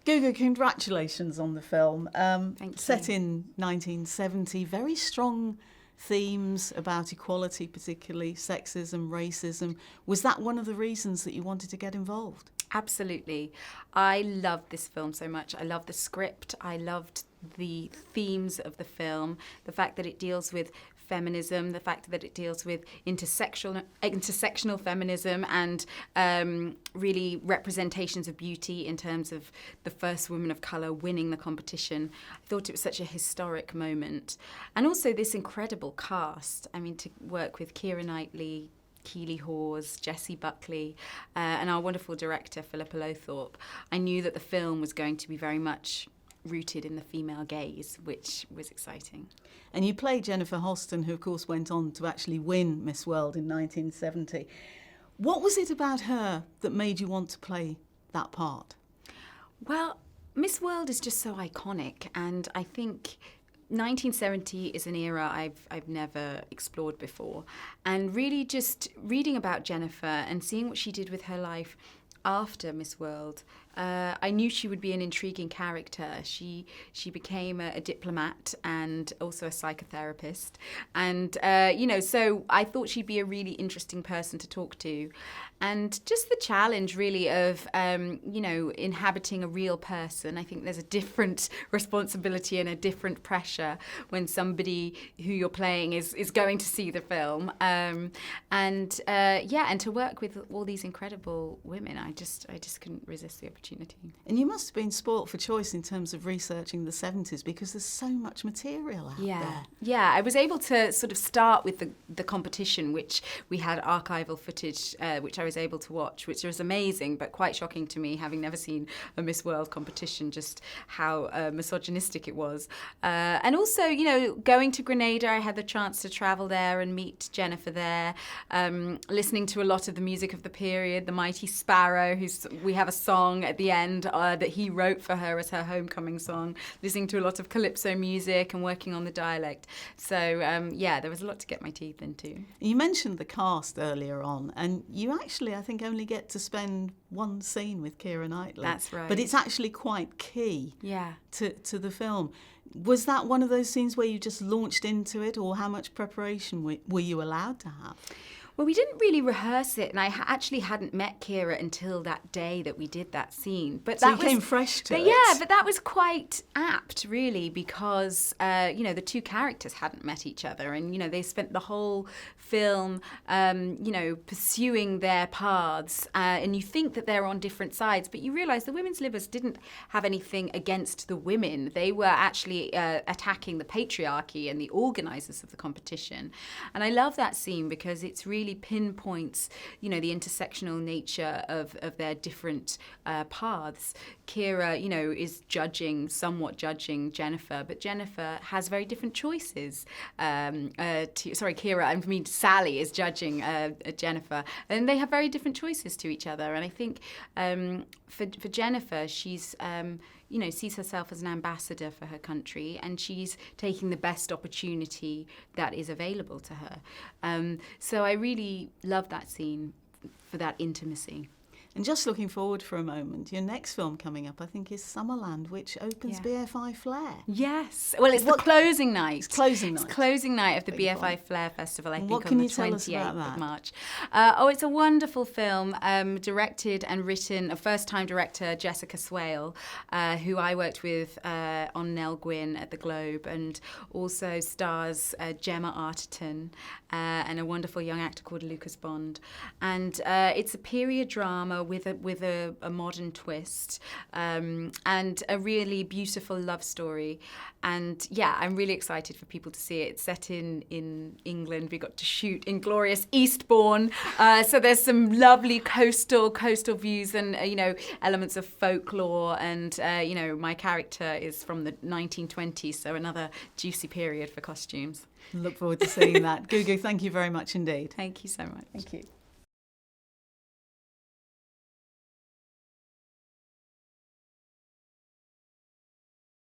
Gugu, congratulations on the film. Thank you. Set in 1970, very strong themes about equality, particularly sexism, racism. Was that one of the reasons that you wanted to get involved? Absolutely. I loved this film so much. I loved the script. I loved the themes of the film, the fact that it deals with feminism, the fact that it deals with intersectional feminism and really representations of beauty in terms of the first woman of colour winning the competition. I thought it was such a historic moment. And also this incredible cast. I mean, to work with Keira Knightley, Keeley, Hawes, Jessie, Buckley, and our wonderful director, Philippa Lowthorpe. I knew that the film was going to be very much rooted in the female gaze, which was exciting. And you played Jennifer Hoston, who of course went on to actually win Miss World in 1970. What was it about her that made you want to play that part? Well, Miss World is just so iconic, and I think 1970 is an era I've never explored before. And really just reading about Jennifer and seeing what she did with her life after Miss World, I knew she would be an intriguing character. She became a diplomat and also a psychotherapist. And, so I thought she'd be a really interesting person to talk to. And just the challenge, really, of, inhabiting a real person. I think there's a different responsibility and a different pressure when somebody who you're playing is going to see the film. And to work with all these incredible women, I just couldn't resist the opportunity. And you must have been spoilt for choice in terms of researching the 70s because there's so much material out there. Yeah, I was able to sort of start with the competition, which we had archival footage, which I was able to watch, which was amazing, but quite shocking to me, having never seen a Miss World competition, just how misogynistic it was. And also, going to Grenada, I had the chance to travel there and meet Jennifer there, listening to a lot of the music of the period, the Mighty Sparrow, we have a song at the end that he wrote for her as her homecoming song, listening to a lot of calypso music and working on the dialect. So, there was a lot to get my teeth into. You mentioned the cast earlier on, and you actually, I think, only get to spend one scene with Keira Knightley. That's right. But it's actually quite key to the film. Was that one of those scenes where you just launched into it, or how much preparation were you allowed to have? Well, we didn't really rehearse it, and I actually hadn't met Keira until that day that we did that scene. But so you came fresh to it. Yeah, but that was quite apt, really, because the two characters hadn't met each other, and they spent the whole film, pursuing their paths, and you think that they're on different sides, but you realise the women's livers didn't have anything against the women. They were actually attacking the patriarchy and the organisers of the competition, and I love that scene because it's really pinpoints, the intersectional nature of their different paths. Keira, is somewhat judging Jennifer, but Jennifer has very different choices. Keira, Sally is judging Jennifer, and they have very different choices to each other. And I think for Jennifer, she's sees herself as an ambassador for her country, and she's taking the best opportunity that is available to her. So I really love that scene for that intimacy. And just looking forward for a moment, your next film coming up, I think, is Summerland, which opens BFI Flair. It's the closing night. It's closing night. It's closing night of the BFI Flair Festival, I think, on the 28th of March. It's a wonderful film, directed and written, a first-time director, Jessica Swale, who I worked with on Nell Gwyn at the Globe, and also stars Gemma Arterton and a wonderful young actor called Lucas Bond. And it's a period drama with a modern twist, and a really beautiful love story. And I'm really excited for people to see it. It's set in England. We got to shoot in glorious Eastbourne, so there's some lovely coastal views and elements of folklore. And my character is from the 1920s, so another juicy period for costumes. Look forward to seeing that. Gugu, thank you very much indeed. Thank you so much. Thank you.